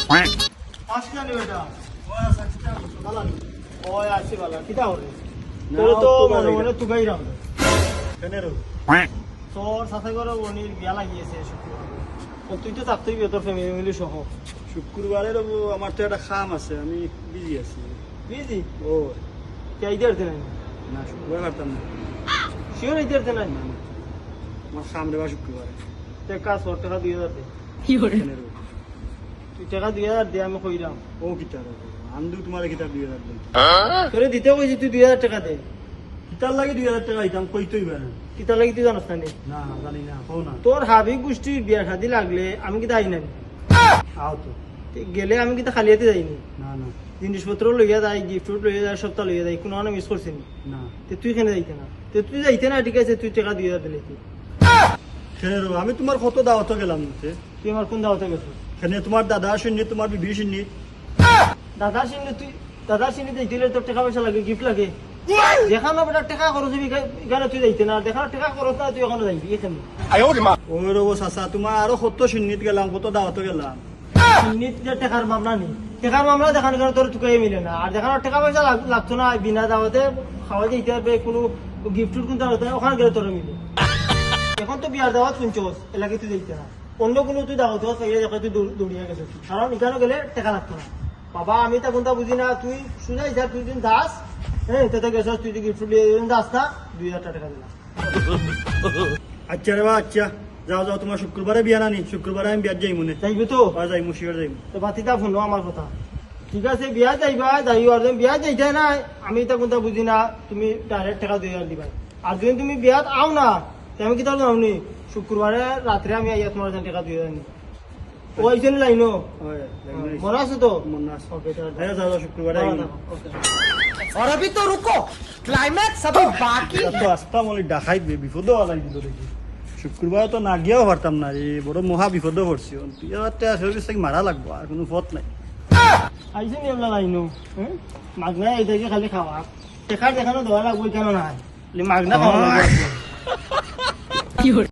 আসলে নি বেটা ওই আসি বালা কিটা হরে তোর তো মনে মনে তুগাই রাম কেনে রো তোর সাথে করে বনির বিয়া লাগিয়েছে শুক্রবার তুই তো থাকতেই তোর ফ্যামিলি মিলি সহ শুক্রবারে আমার তো একটা খাম আছে, আমি বিজি আছি। বিজি ও কে আইতে পারতে নাই না, শুক্রবার পারতাম না। শিওর আইতে পারতে নাই আমার খাম রেবা শুক্রবারে। তে কাজ ওর টাকা 2000 দে কেনে রো তুই টাকা 2000 দে আমি কইরাম ও কিতার আন্দু তোমার কিতাব 2000 দেন তোরে দিতে কইছি তুই 2000 টাকা দে কিতার লাগে 2000 টাকা দিতাম, কইতই পারে কিতা লাগি তুই জানাস না নি? না জানি না, হো না তোর হাবি গোষ্ঠীর বিয়া শাদি লাগলে আমি কিতা আই নাই আও তো গেলে আমি কিতা খালি হাতে যাইনি না না জিনিসপত্র লইয়া যায় গিফট লইয়া যায় সবটা লইয়া যায় কোনো মিস করছি নি না তে তুই কেন যাইতে না তে তুই যাইতে না ঠিক আছে তুই টাকা 2000 দিলে তুই কেনে রো আমি তোমার কত দাওয়াত গেলাম নিতে। তুই আমার কোন দাওয়াতে গেছিস কেনে তোমার দাদা শুনি, তোমার বিবি শুনি। দাদার সিনে তুই দাদার সিনে দিলে তোর টাকা পয়সা লাগে গিফট লাগে দেখানো বেটা টাকা খরচ হবি এখানে তুই যাইতে না দেখানো টাকা খরচ না তুই এখানে যাইবি এখানে ও রো চাচা তোমার আরো কত শুনিত গেলাম, কত দাওয়াত গেলাম। নিত যে টাকার মামলা নেই টাকার মামলা দেখানো কেন তোর তুকাই মিলে না আর দেখানোর টাকা পয়সা লাগতো না বিনা দাওয়াতে খাওয়া যাইতে পারবে কোনো গিফট কিন্তু ওখানে গেলে তোর মিলে এখন তো বিয়ার দাওয়াত শুনছোস এলাকায় তুই যাইতে না অন্য কোনো তুই দাওয়াত পাইলে দেখে তুই দৌড়িয়ে গেছিস কারণ এখানে গেলে টাকা লাগতো না বাবা আমি তা কোনটা বুঝি না তুই শুনাই যা তুই দিন দাস হ্যাঁ তাতে গেছিস তুই গিফট দাস না 2000 টাকা দিলাম আচ্ছা রে বা আচ্ছা, যাও যাও তোমার শুক্রবারে বিয়া নানি, শুক্রবারে আমি বিয়ার যাই মনে যাইবি তো যাই মুশিয়ার যাই। তো বাতিটা শুনো আমার কথা ঠিক আছে বিয়া যাইবা যাইও আর তুমি বিয়া যাইতে না আমি তা কোনটা বুঝি না তুমি ডাইরেক্ট টাকা 2000 দিবা আর যদি তুমি বিয়াত আও না তে আমি কি তাহলে জানি শুক্রবারে রাত্রে আমি আইয়া তোমার টাকা 2000 নি ও আইছেন লাইনো মনে আছে তো মনে আছে। ওকে হ্যাঁ যাও যাও শুক্রবারে ওকে और अभी तो रुको क्लाइमैक्स अभी बाकी তো আসতাম বলে ডাকাই বিপদ আলাই দিল দেখি। শুক্রবারে তো না গিয়েও পারতাম না, এই বড় মহা বিপদ পড়ছি। মারা লাগবো আর কোনো পথ নাই। আইছেন এগুলা লাইনো মাগনা এই থেকে খালি খাওয়া টেকার দেখানো দেওয়া লাগবে কেন না মাগনা খাওয়া লাগবে